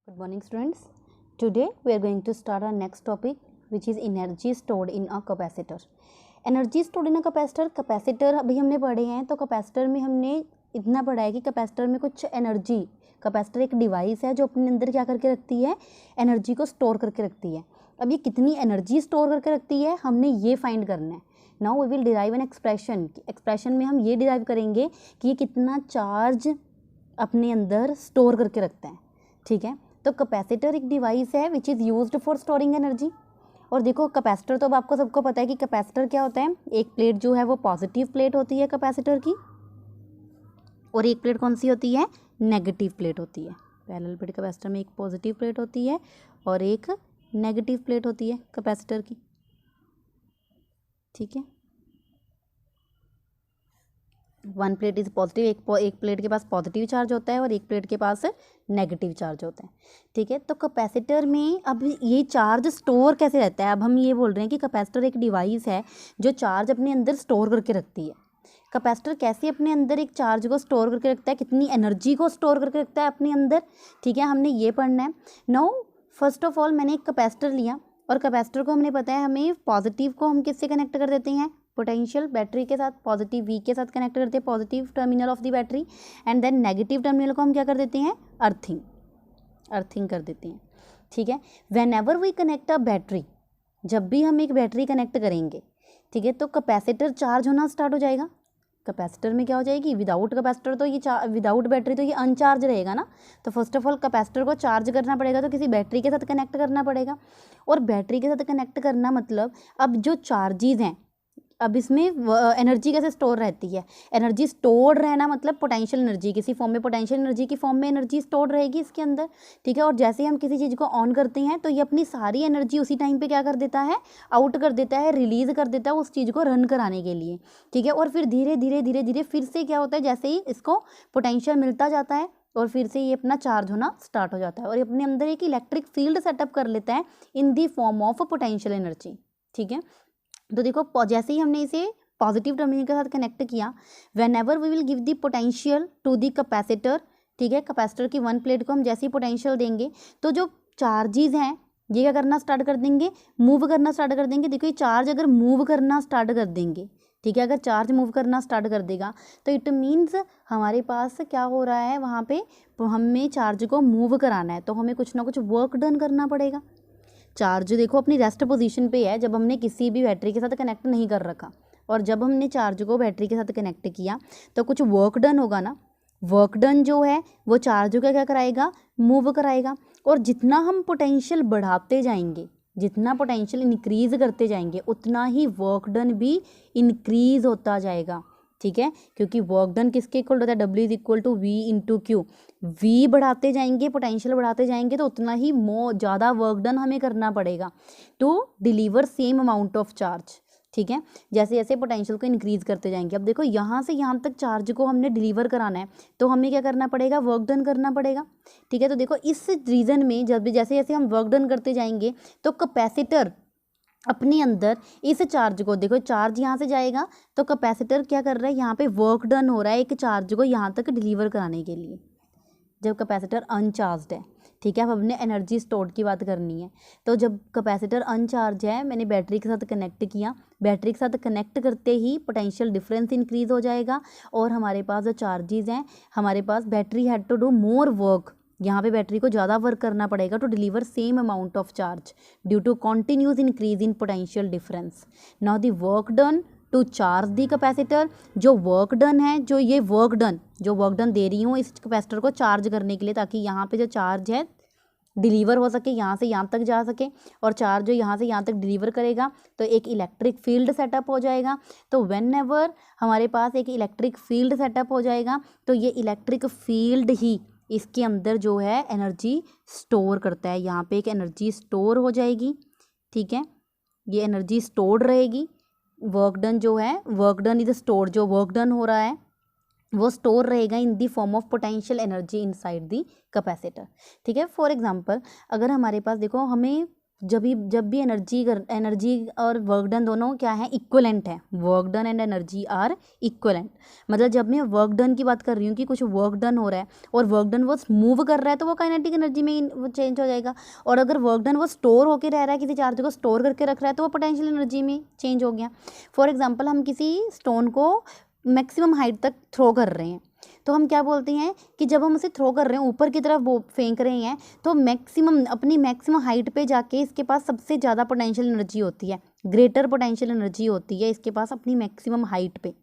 Good morning students. Today we are going to start our next topic which is energy stored in a capacitor. Energy stored in a capacitor. Capacitor अभी हमने पढ़े हैं तो capacitor में हमने इतना पढ़ा है कि कैपेसिटर में कुछ एनर्जी, कैपेसिटर एक डिवाइस है जो अपने अंदर क्या करके रखती है, एनर्जी को स्टोर करके रखती है. अब ये कितनी एनर्जी स्टोर करके रखती है हमने ये फाइंड करना है. Now we will derive an expression में हम ये डिराइव करेंगे कि ये कितना चार्ज अपने अंदर स्टोर करके रखता है. ठीक है, तो कैपेसिटर एक डिवाइस है which is used for storing energy. और देखो कैपेसिटर तो अब आपको सबको पता है कि कैपेसिटर क्या होता है. एक प्लेट जो है वो पॉजिटिव प्लेट होती है कैपेसिटर की, और एक प्लेट कौन सी होती है, नेगेटिव प्लेट होती है. पैरेलल प्लेट कैपेसिटर में एक पॉजिटिव प्लेट होती है और एक नेगेटिव प्लेट होती है कैपेसिटर की. ठीक है, वन प्लेट इज़ पॉजिटिव, एक प्लेट के पास पॉजिटिव चार्ज होता है और एक प्लेट के पास नेगेटिव चार्ज होता है. ठीक है, तो कैपेसिटर में अब ये चार्ज स्टोर कैसे रहता है. अब हम ये बोल रहे हैं कि कैपेसिटर एक डिवाइस है जो चार्ज अपने अंदर स्टोर करके रखती है. कैपेसिटर कैसे अपने अंदर एक चार्ज को स्टोर करके रखता है, कितनी एनर्जी को स्टोर करके रखता है अपने अंदर. ठीक है, हमने ये पढ़ना है. नाउ फर्स्ट ऑफ ऑल मैंने एक कैपेसिटर लिया और कैपेसिटर को हमने पता है हमें पॉजिटिव को हम किससे कनेक्ट कर देते हैं, पोटेंशियल बैटरी के साथ, पॉजिटिव वी के साथ कनेक्ट करते हैं, positive terminal of the battery. And then negative terminal को हम क्या कर देते हैं, अर्थिंग कर देते हैं. ठीक है, whenever we connect a battery, जब भी हम एक बैटरी कनेक्ट करेंगे, ठीक है, तो कैपेसिटर चार्ज होना स्टार्ट हो जाएगा. कैपेसिटर में क्या हो जाएगी, विदाउट कैपेसिटर तो ये विदाउट बैटरी तो ये अनचार्ज रहेगा ना. तो फर्स्ट ऑफ ऑल कैपेसिटर को चार्ज करना पड़ेगा तो किसी बैटरी के साथ कनेक्ट करना पड़ेगा. और बैटरी के साथ कनेक्ट करना मतलब अब जो चार्जेस हैं, अब इसमें एनर्जी कैसे स्टोर रहती है. एनर्जी स्टोर रहना मतलब पोटेंशियल एनर्जी, किसी फॉर्म में पोटेंशियल एनर्जी की फॉर्म में एनर्जी स्टोर रहेगी इसके अंदर. ठीक है, और जैसे हम किसी चीज़ को ऑन करते हैं तो ये अपनी सारी एनर्जी उसी टाइम पे क्या कर देता है, आउट कर देता है, रिलीज़ कर देता है उस चीज़ को रन कराने के लिए. ठीक है, और फिर धीरे धीरे फिर से क्या होता है, जैसे ही इसको पोटेंशियल मिलता जाता है और फिर से ये अपना चार्ज होना स्टार्ट हो जाता है और ये अपने अंदर एक इलेक्ट्रिक फील्ड सेटअप कर लेता है in the form of potential energy. ठीक है, तो देखो जैसे ही हमने इसे पॉजिटिव टर्मिनल के साथ कनेक्ट किया, whenever we will give the potential to the capacitor. ठीक है, कैपेसिटर की वन प्लेट को हम जैसे ही पोटेंशियल देंगे तो जो चार्जेस हैं ये क्या करना स्टार्ट कर देंगे, मूव करना स्टार्ट कर देंगे. देखो ये चार्ज अगर मूव करना स्टार्ट कर देंगे, ठीक है, अगर चार्ज मूव करना स्टार्ट कर देगा तो इट मीन्स हमारे पास क्या हो रहा है, वहाँ पे हमें चार्ज को मूव कराना है तो हमें कुछ ना कुछ वर्क डन करना पड़ेगा. चार्ज देखो अपनी रेस्ट पोजीशन पे है जब हमने किसी भी बैटरी के साथ कनेक्ट नहीं कर रखा, और जब हमने चार्ज को बैटरी के साथ कनेक्ट किया तो कुछ वर्क डन होगा ना. वर्क डन जो है वो चार्ज को क्या कराएगा, मूव कराएगा. और जितना हम पोटेंशियल बढ़ाते जाएंगे, जितना पोटेंशियल इंक्रीज करते जाएंगे उतना ही वर्क डन भी इंक्रीज होता जाएगा. ठीक है, क्योंकि वर्क डन किसके इक्वल होता है, W is equal to V into Q. V बढ़ाते जाएंगे, पोटेंशियल बढ़ाते जाएंगे तो उतना ही ज़्यादा वर्क डन हमें करना पड़ेगा to deliver same amount of charge. ठीक है, जैसे जैसे पोटेंशियल को इंक्रीज करते जाएंगे. अब देखो यहाँ से यहाँ तक चार्ज को हमने डिलीवर कराना है तो हमें क्या करना पड़ेगा, वर्क डन करना पड़ेगा. ठीक है, तो देखो इस रीज़न में जब जैसे जैसे हम वर्क डन करते जाएंगे तो कैपेसिटर अपने अंदर इस चार्ज को, देखो चार्ज यहाँ से जाएगा तो कैपेसिटर क्या कर रहा है, यहाँ पे वर्क डन हो रहा है एक चार्ज को यहाँ तक डिलीवर कराने के लिए जब कैपेसिटर अनचार्ज है. ठीक है, अब हमने एनर्जी स्टोर्ड की बात करनी है. तो जब कैपेसिटर अनचार्ज है, मैंने बैटरी के साथ कनेक्ट किया, बैटरी के साथ कनेक्ट करते ही पोटेंशियल डिफरेंस इंक्रीज हो जाएगा और हमारे पास जो चार्जेस हैं, हमारे पास battery had to do more work, यहाँ पे बैटरी को ज़्यादा वर्क करना पड़ेगा to deliver same amount of charge due to continuous increase in potential difference. Now the work done to charge the capacitor, जो वर्क डन है, जो work done they रही हूँ इस कैपेसिटर को चार्ज करने के लिए ताकि यहाँ पे जो चार्ज है डिलीवर हो सके, यहाँ से यहाँ तक जा सके, और चार्ज जो यहाँ से यहाँ तक डिलीवर करेगा तो एक इलेक्ट्रिक फील्ड सेटअप हो जाएगा. तो व्हेन एवर हमारे पास एक इलेक्ट्रिक फील्ड सेटअप हो जाएगा तो ये इलेक्ट्रिक फील्ड ही इसके अंदर जो है एनर्जी स्टोर करता है. यहाँ पे एक एनर्जी स्टोर हो जाएगी. ठीक है, ये एनर्जी स्टोर्ड रहेगी. वर्क डन जो है, वर्क डन इज स्टोर, जो वर्क डन हो रहा है वो स्टोर रहेगा in the form of potential energy inside the capacitor. ठीक है, फॉर एग्जांपल अगर हमारे पास देखो हमें जब भी एनर्जी और वर्क डन दोनों क्या है, इक्वलेंट है। Work done and energy are equivalent. मतलब जब मैं वर्क डन की बात कर रही हूँ कि कुछ वर्क डन हो रहा है और वर्क डन वो मूव कर रहा है, तो वो काइनेटिक एनर्जी में वो चेंज हो जाएगा। और अगर वर्क डन वो स्टोर होकर रह रहा है, किसी चार्ज को स्टोर करके रख रहा है, तो वो पोटेंशियल एनर्जी में चेंज हो गया। फॉर एग्जाम्पल, हम किसी स्टोन को मैक्सिमम हाइट तक थ्रो कर रहे हैं, तो हम क्या बोलते हैं कि जब हम उसे थ्रो कर रहे हैं, ऊपर की तरफ वो फेंक रहे हैं, तो अपनी मैक्सिमम हाइट पे जाके इसके पास सबसे ज़्यादा पोटेंशियल एनर्जी होती है, ग्रेटर पोटेंशियल एनर्जी होती है इसके पास अपनी मैक्सिमम हाइट पे।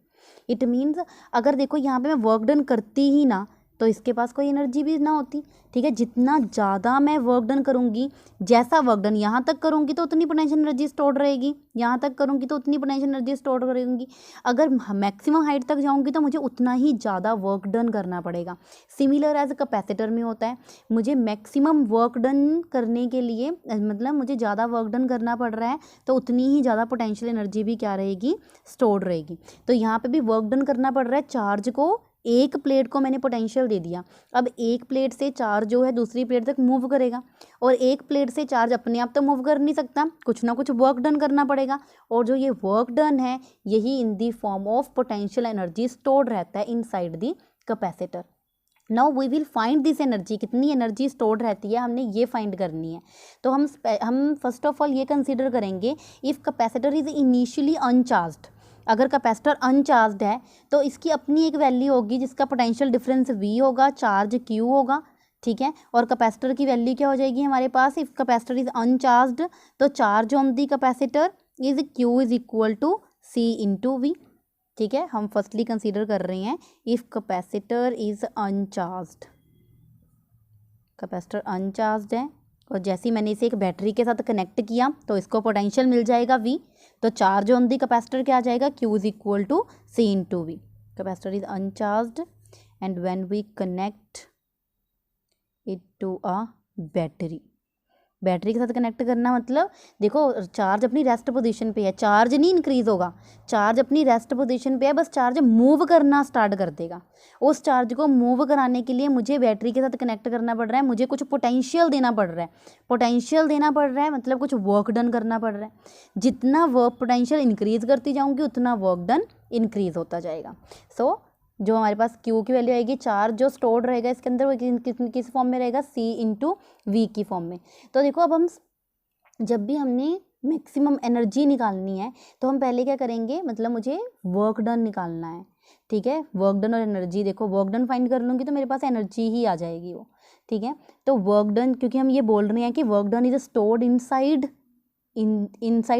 इट मीन्स अगर देखो यहाँ पे मैं वर्क डन करती ही ना, तो इसके पास कोई एनर्जी भी ना होती। ठीक है, जितना ज़्यादा मैं वर्क डन करूँगी, जैसा वर्क डन यहाँ तक करूँगी तो उतनी पोटेंशियल एनर्जी स्टोर रहेगी, यहाँ तक करूँगी तो उतनी पोटेंशियल एनर्जी स्टोर करूँगी। अगर मैक्सिमम हाइट तक जाऊँगी तो मुझे उतना ही ज़्यादा वर्क डन करना पड़ेगा। सिमिलर एज कैपेसिटर में होता है, मुझे मैक्सिमम वर्क डन करने के लिए, मतलब मुझे ज़्यादा वर्क डन करना पड़ रहा है, तो उतनी ही ज़्यादा पोटेंशियल एनर्जी भी क्या रहेगी, स्टोर रहेगी। तो यहाँ पे भी वर्क डन करना पड़ रहा है। चार्ज को, एक प्लेट को मैंने पोटेंशियल दे दिया, अब एक प्लेट से चार्ज जो है दूसरी प्लेट तक मूव करेगा, और एक प्लेट से चार्ज अपने आप तो मूव कर नहीं सकता, कुछ ना कुछ वर्क डन करना पड़ेगा। और जो ये वर्क डन है, यही in the form of potential energy stored रहता है inside the capacitor. Now we will find this energy, कितनी एनर्जी स्टोर्ड रहती है, हमने ये फाइंड करनी है। तो हम फर्स्ट ऑफ ऑल ये कंसीडर करेंगे, if capacitor is initially uncharged. अगर कैपेसिटर अनचार्ज्ड है तो इसकी अपनी एक वैल्यू होगी जिसका पोटेंशियल डिफरेंस V होगा, चार्ज Q होगा। ठीक है, और कैपेसिटर की वैल्यू क्या हो जाएगी हमारे पास, इफ़ कैपेसिटर इज अनचार्ज्ड, तो charge on the capacitor is Q is equal to C into V। ठीक है, हम फर्स्टली कंसीडर कर रहे हैं, if capacitor is uncharged, capacitor uncharged है, और जैसे ही मैंने इसे एक बैटरी के साथ कनेक्ट किया तो इसको पोटेंशियल मिल जाएगा V, तो चार्ज ऑन दी कैपेसिटर क्या आ जाएगा, Q is equal to C into V। Capacitor is uncharged and when we connect it to a battery, battery के साथ कनेक्ट करना मतलब देखो, चार्ज अपनी रेस्ट पोजीशन पे है, चार्ज नहीं इंक्रीज होगा, चार्ज अपनी रेस्ट पोजीशन पे है, बस चार्ज मूव करना स्टार्ट कर देगा। उस चार्ज को मूव कराने के लिए मुझे बैटरी के साथ कनेक्ट करना पड़ रहा है, मुझे कुछ पोटेंशियल देना पड़ रहा है। पोटेंशियल देना पड़ रहा है मतलब कुछ वर्क डन करना पड़ रहा है। जितना वर्क पोटेंशियल इंक्रीज करती जाऊँगी उतना वर्क डन इंक्रीज होता जाएगा। सो जो हमारे पास Q की वैल्यू आएगी, चार्ज जो स्टोर्ड रहेगा इसके अंदर, वो किस फॉर्म में रहेगा, C इंटू V की फॉर्म में। तो देखो, अब हम जब भी हमने मैक्सिमम एनर्जी निकालनी है तो हम पहले क्या करेंगे, मतलब मुझे वर्क डन निकालना है। ठीक है, वर्क डन और एनर्जी, देखो वर्क डन फाइंड कर लूँगी तो मेरे पास एनर्जी ही आ जाएगी वो। ठीक है, तो वर्क डन, क्योंकि हम ये बोल रहे हैं कि work done is stored inside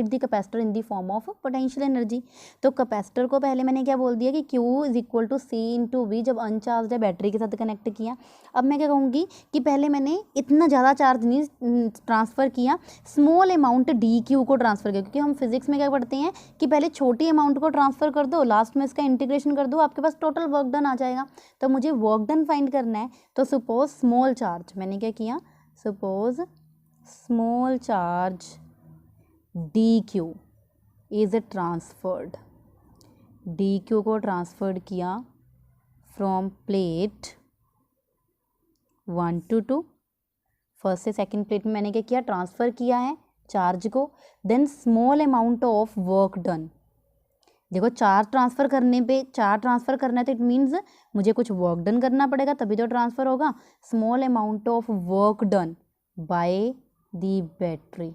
the capacitor in the form of potential energy. तो कैपेसिटर को पहले मैंने क्या बोल दिया कि Q is equal to C into V, जब अनचार्ज है बैटरी के साथ कनेक्ट किया। अब मैं क्या कहूँगी कि पहले मैंने इतना ज़्यादा चार्ज नहीं ट्रांसफ़र किया, स्मॉल अमाउंट DQ को ट्रांसफ़र किया, क्योंकि हम फिजिक्स में क्या पढ़ते हैं कि पहले छोटी अमाउंट को ट्रांसफ़र कर दो, लास्ट में इसका इंटीग्रेशन कर दो, आपके पास टोटल वर्क डन आ जाएगा। तो मुझे वर्क डन फाइंड करना है, तो सपोज स्मॉल चार्ज, मैंने क्या किया, suppose small charge DQ is transferred, DQ को ट्रांसफर्ड किया फ्रॉम प्लेट 1 to 2, फर्स्ट से सेकंड प्लेट में मैंने क्या किया, ट्रांसफ़र किया है चार्ज को। Then small amount of work done, देखो चार्ज ट्रांसफ़र करना है तो इट मीन्स मुझे कुछ वर्क डन करना पड़ेगा तभी तो ट्रांसफ़र होगा। Small amount of work done by the battery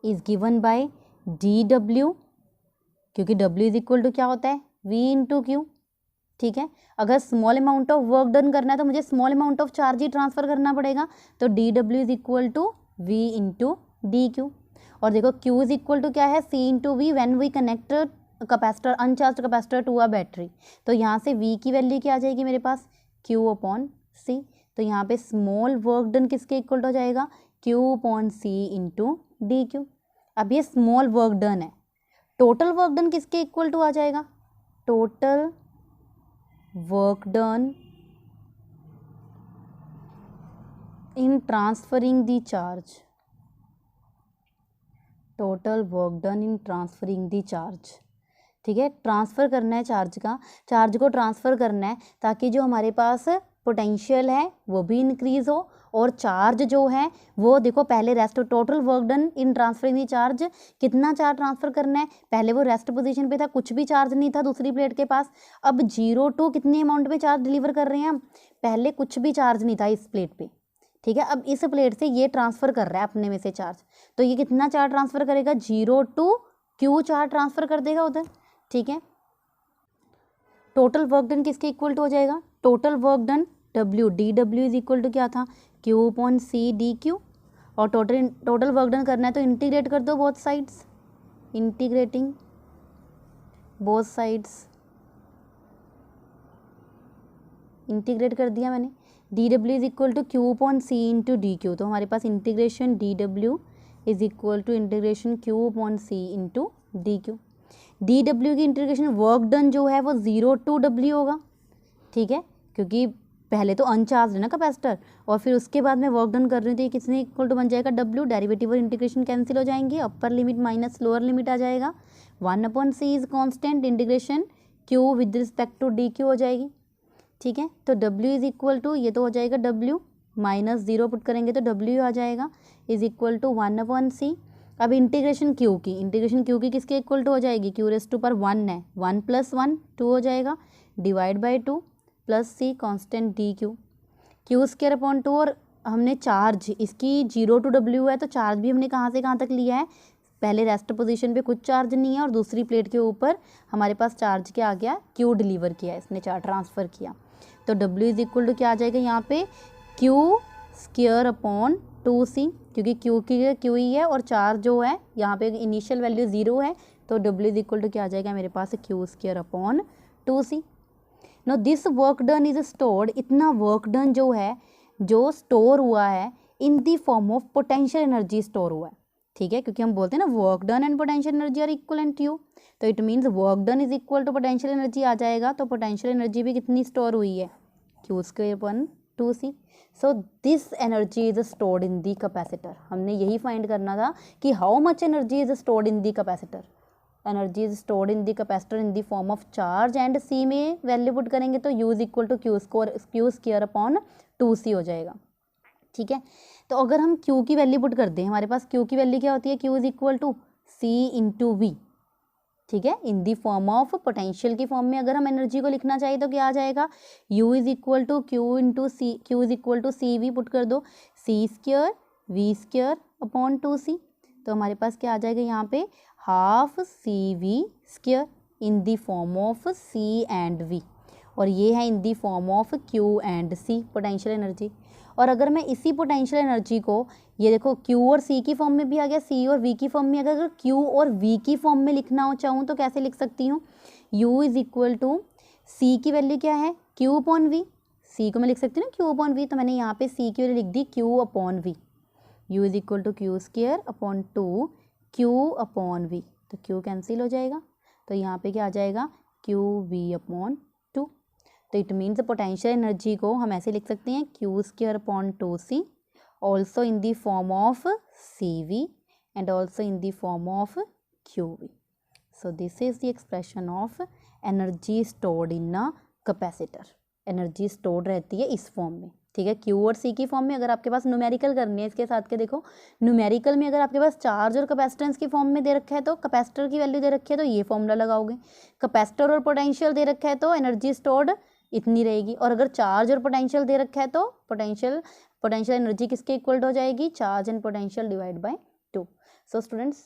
is given by DW, क्योंकि W इज इक्वल टू क्या होता है, V इंटू Q। ठीक है, अगर small amount of work done करना है तो मुझे स्मॉल अमाउंट ऑफ चार्ज ही ट्रांसफ़र करना पड़ेगा, तो DW is equal to V into DQ। और देखो Q इज इक्वल टू क्या है, C into V when we connect capacitor, uncharge capacitor to a battery. तो यहाँ से V की वैल्यू क्या आ जाएगी मेरे पास, Q अपॉन C। तो यहाँ पे स्मॉल वर्क डन किसके इक्वल हो जाएगा, Q upon C into DQ। अब ये स्मॉल वर्क डन है, टोटल वर्क डन किसके इक्वल टू आ जाएगा, total work done in transferring the charge, total work done in transferring the charge. ठीक है, ट्रांसफ़र करना है चार्ज को ट्रांसफ़र करना है ताकि जो हमारे पास पोटेंशियल है वो भी इंक्रीज़ हो और चार्ज जो है वो देखो पहले rest, total work done in transferring the charge, कितना चार्ज ट्रांसफर करना है, पहले वो रेस्ट पोजीशन पे था, कुछ भी चार्ज नहीं था दूसरी प्लेट के पास, अब 0 to कितने अमाउंट पे चार्ज डिलीवर कर रहे हैं हम, पहले कुछ भी चार्ज नहीं था इस प्लेट पे, ठीक है। अब इस प्लेट से ये ट्रांसफर कर रहा है अपने में से चार्ज, तो ये कितना चार्ज ट्रांसफर करेगा, 0 to Q चार्ज ट्रांसफर कर देगा उधर, ठीक है। टोटल वर्क डन किसके इक्वल टू हो जाएगा, total work done W, dW is equal to क्या था, Q अपॉन C dQ, और टोटल वर्क डन करना है तो इंटीग्रेट कर दो both sides, integrating both sides, integrate कर दिया मैंने, dW is equal to Q upon C into DQ, तो हमारे पास integration dW is equal to integration Q upon C into DQ। dW की इंटीग्रेशन वर्क डन जो है वो 0 to W होगा, ठीक है, क्योंकि पहले तो अनचार्ज है ना कैपेसिटर, और फिर उसके बाद मैं वर्क डन कर रही हूँ तो ये किसने इक्वल टू बन जाएगा W, डेरिवेटिव और इंटीग्रेशन कैंसिल हो जाएंगे, upper limit minus lower limit आ जाएगा, 1 upon C is constant, integration Q with respect to DQ हो जाएगी, ठीक है। तो W इज इक्वल टू, ये तो हो जाएगा W माइनस 0 पुट करेंगे तो W आ जाएगा, is equal to 1 upon C। अब इंटीग्रेशन Q की, इंटीग्रेशन Q की किसके इक्वल टू हो जाएगी, Q रेस टू पर 1 है, 1 + 1 2 हो जाएगा, divide by 2 plus C constant DQ, Q square upon 2, और हमने चार्ज इसकी 0 to W है तो चार्ज भी हमने कहाँ से कहाँ तक लिया है, पहले रेस्ट पोजीशन पे कुछ चार्ज नहीं है और दूसरी प्लेट के ऊपर हमारे पास चार्ज क्या आ गया, Q डिलीवर किया, इसने चार्ज ट्रांसफ़र किया, तो W इज इक्वल टू क्या आ जाएगा यहाँ पे, Q स्क्वायर अपॉन 2C, क्योंकि Q की Q ही है और चार्ज जो है यहाँ पे इनिशियल वैल्यू 0 है, तो W इज इक्वल टू क्या आ जाएगा मेरे पास, Q square upon 2C। Now this work done is stored, इतना वर्क डन जो है जो स्टोर हुआ है in the form of potential energy store हुआ है, ठीक है, क्योंकि हम बोलते हैं ना work done and potential energy are equal to, तो it means work done is equal to potential energy आ जाएगा, तो पोटेंशियल एनर्जी भी कितनी स्टोर हुई है, Q square upon 2C। So this energy is stored in the capacitor, हमने यही फाइंड करना था कि how much energy is stored in the capacitor, energy is stored in the capacitor in the form of charge, and C में value put करेंगे तो U is equal to Q square upon 2C हो जाएगा, ठीक है। तो अगर हम Q की वैल्यू पुट कर दें, हमारे पास Q की वैल्यू क्या होती है, Q is equal to C into V, ठीक है, in the form of potential की फॉर्म में अगर हम एनर्जी को लिखना चाहिए तो क्या आ जाएगा, U is equal to Q into C, Q is equal to CV put कर दो, C square V square upon 2C, तो हमारे पास क्या आ जाएगा यहाँ पे, half CV square in the form of C and V, और ये है in the form of Q and C potential energy. और अगर मैं इसी पोटेंशियल एनर्जी को, ये देखो Q और C की फॉर्म में भी आ गया, C और V की फॉर्म में, अगर Q और V की फॉर्म में लिखना हो चाहूँ तो कैसे लिख सकती हूँ, U is equal to C की वैल्यू क्या है, Q अपॉन V, C को मैं लिख सकती हूँ ना Q अपॉन V, तो मैंने यहाँ पे C की वैल्यू लिख दी Q upon V, U is equal to Q square upon 2 Q upon V, तो Q कैंसिल हो जाएगा, तो यहाँ पे क्या आ जाएगा, QV अपॉन 2, तो इट मीन्स पोटेंशियल एनर्जी को हम ऐसे लिख सकते हैं, Q square upon 2C also in the form of CV and also in the form of QV. So this is the expression of energy stored in a capacitor. Energy stored रहती है इस form में, ठीक है, Q और C की form में। अगर आपके पास न्यूमेरिकल करनी है इसके साथ के, देखो न्यूमेरिकल में अगर आपके पास चार्ज और कैपेसिटेंस की फॉर्म में दे रखा है तो कैपेसिटर की वैल्यू दे रखी है तो ये फॉर्मूला लगाओगे, कैपेसिटर और पोटेंशियल दे रखा है तो एनर्जी स्टोर्ड इतनी रहेगी, और अगर चार्ज और पोटेंशियल दे रखा है तो पोटेंशियल एनर्जी किसके इक्वल हो जाएगी, charge and potential divide by 2। So students